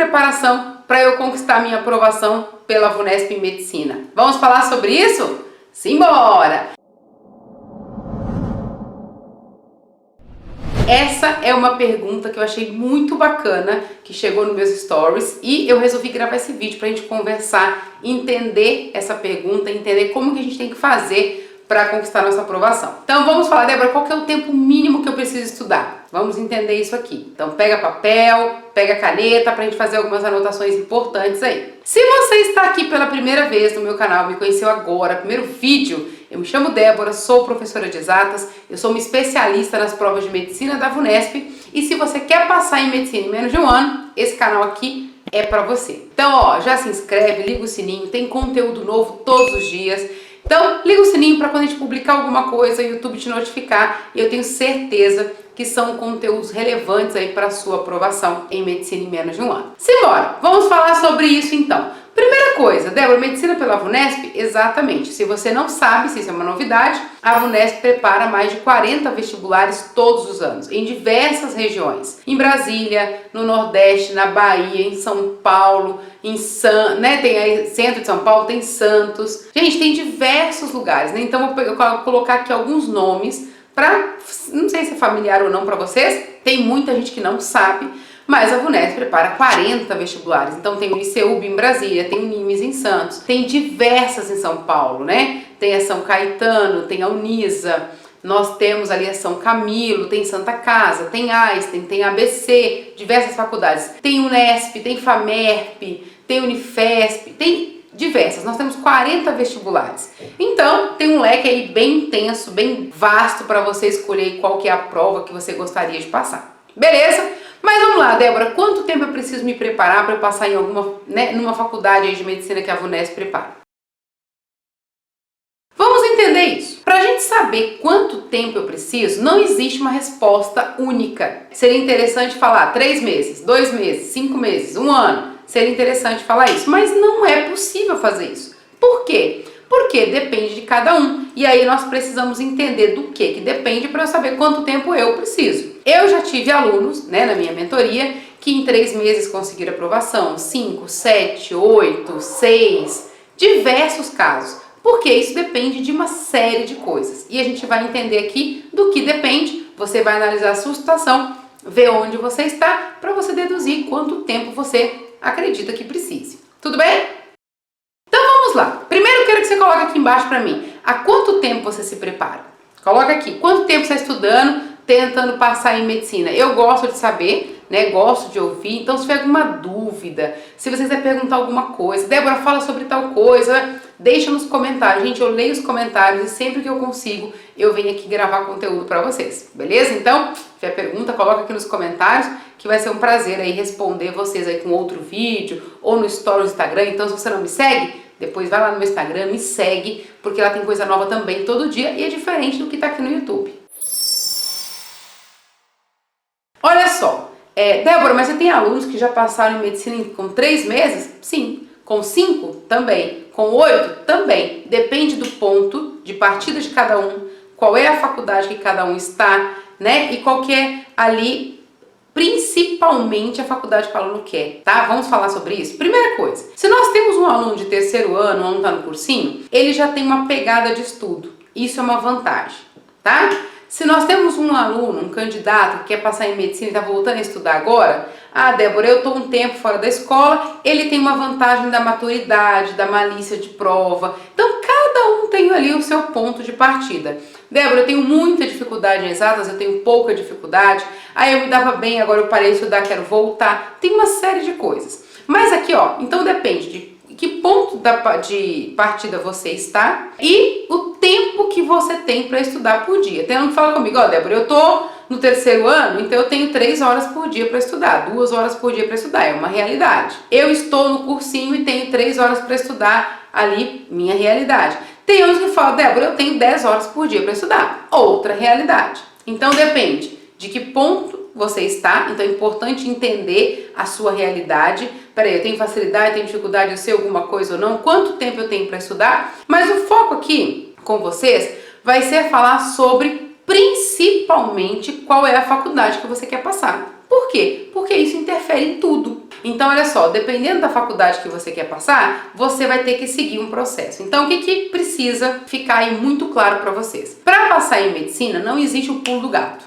preparação para eu conquistar minha aprovação pela VUNESP em Medicina? Vamos falar sobre isso? Simbora! Essa é uma pergunta que eu achei muito bacana, que chegou nos meus stories, e eu resolvi gravar esse vídeo pra gente conversar, entender essa pergunta, entender como que a gente tem que fazer para conquistar nossa aprovação. Então vamos falar, Débora, qual que é o tempo mínimo que eu preciso estudar? Vamos entender isso aqui. Então pega papel, pega caneta pra gente fazer algumas anotações importantes aí. Se você está aqui pela primeira vez no meu canal, me conheceu agora, primeiro vídeo, eu me chamo Débora, sou professora de exatas, eu sou uma especialista nas provas de medicina da VUNESP, e se você quer passar em medicina em menos de um ano, esse canal aqui é pra você. Então ó, já se inscreve, liga o sininho, tem conteúdo novo todos os dias. Então, liga o sininho para quando a gente publicar alguma coisa, o YouTube te notificar, e eu tenho certeza que são conteúdos relevantes aí para a sua aprovação em medicina em menos de um ano. Simbora! Vamos falar sobre isso então. Primeira coisa, Débora, medicina pela VUNESP? Exatamente. Se você não sabe, se isso é uma novidade, a VUNESP prepara mais de 40 vestibulares todos os anos, em diversas regiões. Em Brasília, no Nordeste, na Bahia, em São Paulo, tem aí centro de São Paulo, tem Santos. Gente, tem diversos lugares, né? Então eu vou colocar aqui alguns nomes para, não sei se é familiar ou não para vocês, tem muita gente que não sabe, mas a VUNESP prepara 40 vestibulares. Então tem o ICEUB em Brasília, tem o NIMES em Santos, tem diversas em São Paulo, né? Tem a São Caetano, tem a Unisa, nós temos ali a São Camilo, tem Santa Casa, tem Einstein, tem ABC, diversas faculdades. Tem Unesp, tem FAMERP, tem Unifesp, tem diversas. Nós temos 40 vestibulares. Então, tem um leque aí bem intenso, bem vasto para você escolher qual que é a prova que você gostaria de passar. Beleza? Mas vamos lá, Débora, quanto tempo eu preciso me preparar para eu passar em alguma, numa faculdade aí de medicina que a VUNESP prepara? Vamos entender isso. Para a gente saber quanto tempo eu preciso, não existe uma resposta única. Seria interessante falar 3 meses, 2 meses, 5 meses, 1 ano. Seria interessante falar isso, mas não é possível fazer isso. Por quê? Porque depende de cada um. E aí nós precisamos entender do que depende para eu saber quanto tempo eu preciso. Eu já tive alunos, na minha mentoria, que em 3 meses conseguiram aprovação, 5, 7, 8, 6, diversos casos. Porque isso depende de uma série de coisas. E a gente vai entender aqui do que depende. Você vai analisar a sua situação, ver onde você está, para você deduzir quanto tempo você acredita que precise. Tudo bem? Então vamos lá. Primeiro eu quero que você coloque aqui embaixo para mim. Há quanto tempo você se prepara? Coloca aqui. Quanto tempo você está estudando, tentando passar em medicina? Eu gosto de saber, gosto de ouvir. Então se tiver alguma dúvida, se você quiser perguntar alguma coisa, Débora, fala sobre tal coisa, deixa nos comentários. Gente, eu leio os comentários e sempre que eu consigo, eu venho aqui gravar conteúdo para vocês. Beleza? Então, se tiver pergunta, coloca aqui nos comentários, que vai ser um prazer aí responder vocês aí com outro vídeo ou no story do Instagram. Então, se você não me segue, depois vai lá no meu Instagram, me segue, porque lá tem coisa nova também todo dia e é diferente do que tá aqui no YouTube. Olha só, Débora, mas você tem alunos que já passaram em medicina com 3 meses? Sim. Com 5? Também. Com 8? Também. Depende do ponto de partida de cada um, qual é a faculdade que cada um está, e qual que é ali, principalmente a faculdade que o aluno quer, tá? Vamos falar sobre isso? Primeira coisa, se nós temos um aluno de 3º ano, um aluno está no cursinho, ele já tem uma pegada de estudo. Isso é uma vantagem, tá? Se nós temos um aluno, um candidato que quer passar em medicina e está voltando a estudar agora, Débora, eu estou um tempo fora da escola, ele tem uma vantagem da maturidade, da malícia de prova. Então, cada um tem ali o seu ponto de partida. Débora, eu tenho muita dificuldade em exatas, eu tenho pouca dificuldade, aí eu me dava bem, agora eu parei de estudar, quero voltar. Tem uma série de coisas. Mas aqui, então depende de que ponto de partida você está e o tempo que você tem para estudar por dia. Tem um que fala comigo, Débora, eu tô no 3º ano, então eu tenho 3 horas por dia para estudar, 2 horas por dia para estudar, é uma realidade. Eu estou no cursinho e tenho 3 horas para estudar, ali, minha realidade. Tem uns que falam, Débora, eu tenho 10 horas por dia para estudar, outra realidade. Então depende de que ponto você está, então é importante entender a sua realidade. Peraí, eu tenho facilidade, tenho dificuldade, eu sei alguma coisa ou não, quanto tempo eu tenho para estudar, mas o foco aqui com vocês vai ser falar sobre principalmente qual é a faculdade que você quer passar. Por quê? Porque isso interfere em tudo. Então, olha só, dependendo da faculdade que você quer passar, você vai ter que seguir um processo. Então, o que precisa ficar aí muito claro para vocês? Para passar em medicina, não existe o pulo do gato.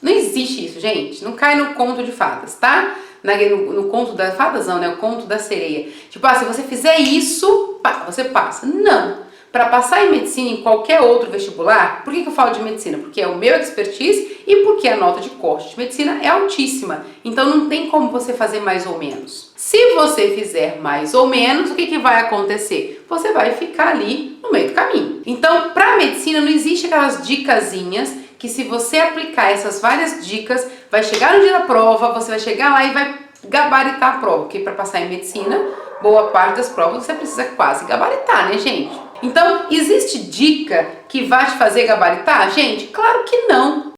Não existe isso, gente. Não cai no conto de fadas, tá? No conto das fadas não, né? O conto da sereia. Tipo, se você fizer isso, você passa. Não. Para passar em medicina em qualquer outro vestibular, por que eu falo de medicina? Porque é o meu expertise e porque a nota de corte de medicina é altíssima. Então não tem como você fazer mais ou menos. Se você fizer mais ou menos, o que vai acontecer? Você vai ficar ali no meio do caminho. Então, para medicina não existe aquelas dicasinhas que se você aplicar essas várias dicas, vai chegar no dia da prova, você vai chegar lá e vai gabaritar a prova. Porque para passar em medicina, boa parte das provas você precisa quase gabaritar, né, gente? Então, existe dica que vai te fazer gabaritar? Gente, claro que não.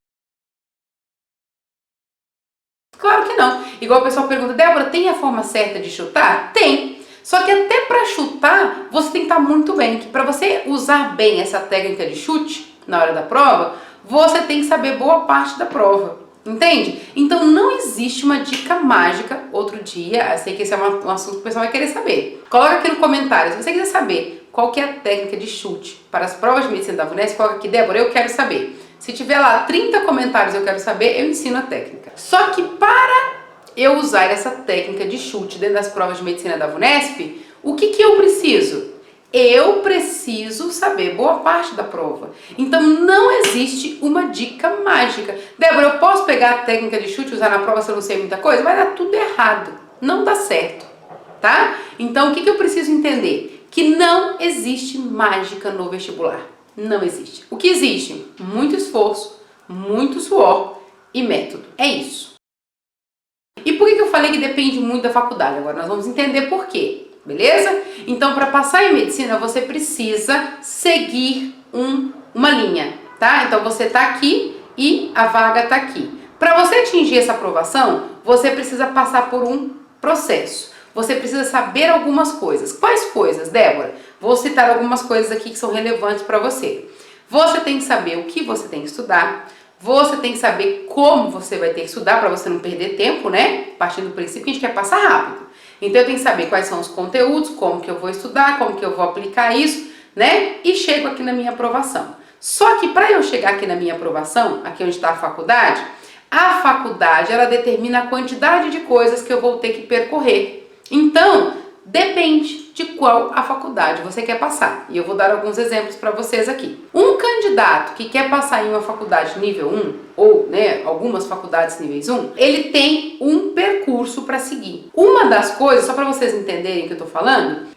Claro que não. Igual o pessoal pergunta, Débora, tem a forma certa de chutar? Tem. Só que até para chutar, você tem que estar muito bem. Que para você usar bem essa técnica de chute na hora da prova, você tem que saber boa parte da prova. Entende? Então não existe uma dica mágica. Outro dia, eu sei que esse é um assunto que o pessoal vai querer saber. Coloca aqui no comentário, se você quiser saber qual que é a técnica de chute para as provas de medicina da VUNESP, coloca aqui, Débora, eu quero saber. Se tiver lá 30 comentários, eu quero saber, eu ensino a técnica. Só que para eu usar essa técnica de chute dentro das provas de medicina da VUNESP, o que eu preciso? Eu preciso saber boa parte da prova. Então não existe uma dica mágica. Débora, eu posso pegar a técnica de chute e usar na prova se eu não sei muita coisa? Vai dar tudo errado. Não dá certo, tá? Então o que eu preciso entender? Que não existe mágica no vestibular. Não existe. O que existe? Muito esforço, muito suor e método. É isso. E por que eu falei que depende muito da faculdade? Agora nós vamos entender por quê. Beleza? Então, para passar em medicina, você precisa seguir uma linha, tá? Então, você tá aqui e a vaga tá aqui. Para você atingir essa aprovação, você precisa passar por um processo. Você precisa saber algumas coisas. Quais coisas, Débora? Vou citar algumas coisas aqui que são relevantes para você. Você tem que saber o que você tem que estudar. Você tem que saber como você vai ter que estudar para você não perder tempo, né? Partindo do princípio que a gente quer passar rápido. Então eu tenho que saber quais são os conteúdos, como que eu vou estudar, como que eu vou aplicar isso, né? E chego aqui na minha aprovação. Só que para eu chegar aqui na minha aprovação, aqui onde está a faculdade ela determina a quantidade de coisas que eu vou ter que percorrer. Então, depende de qual a faculdade você quer passar. E eu vou dar alguns exemplos para vocês aqui. Um candidato que quer passar em uma faculdade nível 1, ou algumas faculdades níveis 1, ele tem um percurso para seguir. Uma das coisas, só para vocês entenderem o que eu estou falando,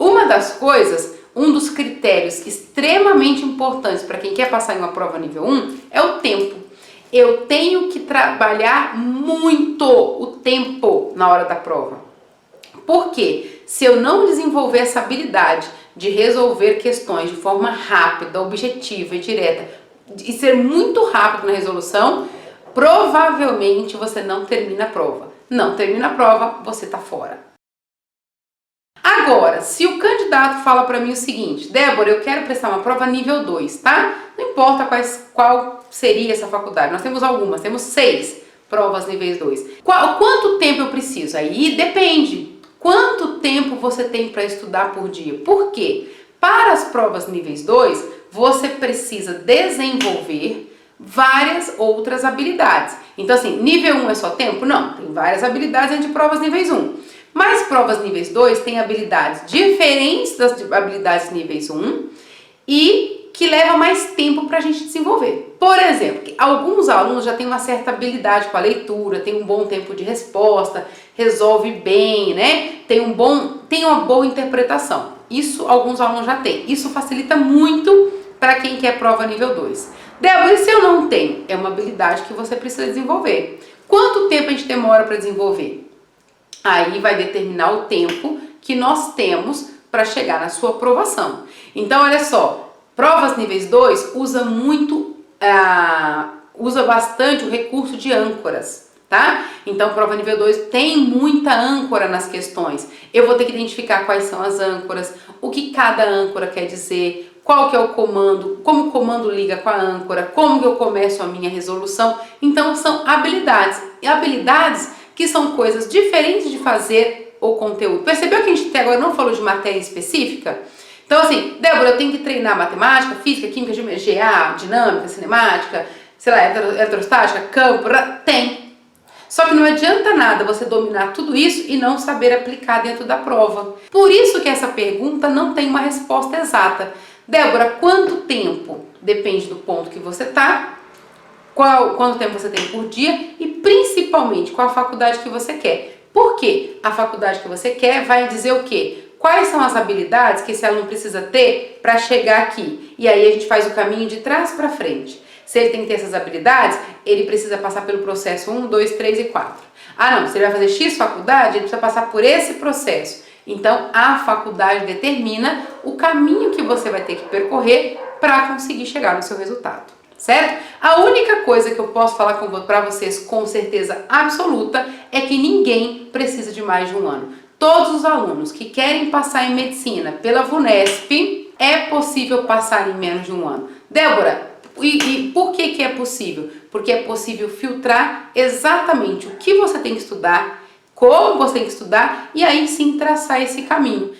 um dos critérios extremamente importantes para quem quer passar em uma prova nível 1 é o tempo. Eu tenho que trabalhar muito o tempo na hora da prova. Por quê? Se eu não desenvolver essa habilidade de resolver questões de forma rápida, objetiva e direta, e ser muito rápido na resolução, provavelmente você não termina a prova. Não termina a prova, você está fora. Agora, se o candidato fala para mim o seguinte, Débora, eu quero prestar uma prova nível 2, tá? Não importa qual seria essa faculdade, nós temos algumas, temos 6 provas níveis 2. Quanto tempo eu preciso? Aí depende. Quanto tempo você tem para estudar por dia? Por quê? Para as provas níveis 2, você precisa desenvolver várias outras habilidades. Então assim, nível 1 é só tempo? Não, tem várias habilidades entre provas níveis 1. Mas provas níveis 2 têm habilidades diferentes das habilidades níveis 1 e que leva mais tempo para a gente desenvolver. Por exemplo, alguns alunos já têm uma certa habilidade com a leitura, tem um bom tempo de resposta, resolve bem, né? Tem uma boa interpretação. Isso alguns alunos já têm. Isso facilita muito para quem quer prova nível 2. Débora, e se eu não tenho? É uma habilidade que você precisa desenvolver. Quanto tempo a gente demora para desenvolver? Aí vai determinar o tempo que nós temos para chegar na sua aprovação. Então, olha só, provas níveis 2 usa bastante o recurso de âncoras, tá? Então, prova nível 2 tem muita âncora nas questões. Eu vou ter que identificar quais são as âncoras, o que cada âncora quer dizer, qual que é o comando, como o comando liga com a âncora, como que eu começo a minha resolução. Então, são habilidades. E habilidades que são coisas diferentes de fazer o conteúdo. Percebeu que a gente até agora não falou de matéria específica? Então assim, Débora, eu tenho que treinar matemática, física, química, GA, dinâmica, cinemática, sei lá, eletrostática, campo, tem. Só que não adianta nada você dominar tudo isso e não saber aplicar dentro da prova. Por isso que essa pergunta não tem uma resposta exata. Débora, quanto tempo? Depende do ponto que você está, quanto tempo você tem por dia e principalmente qual a faculdade que você quer. Por quê? A faculdade que você quer vai dizer o quê? Quais são as habilidades que esse aluno precisa ter para chegar aqui? E aí a gente faz o caminho de trás para frente. Se ele tem que ter essas habilidades, ele precisa passar pelo processo 1, 2, 3 e 4. Ah não, se ele vai fazer X faculdade, ele precisa passar por esse processo. Então a faculdade determina o caminho que você vai ter que percorrer para conseguir chegar no seu resultado, certo? A única coisa que eu posso falar para vocês com certeza absoluta é que ninguém precisa de mais de um ano. Todos os alunos que querem passar em medicina pela VUNESP, é possível passar em menos de um ano. Débora, e por que é possível? Porque é possível filtrar exatamente o que você tem que estudar, como você tem que estudar e aí sim traçar esse caminho.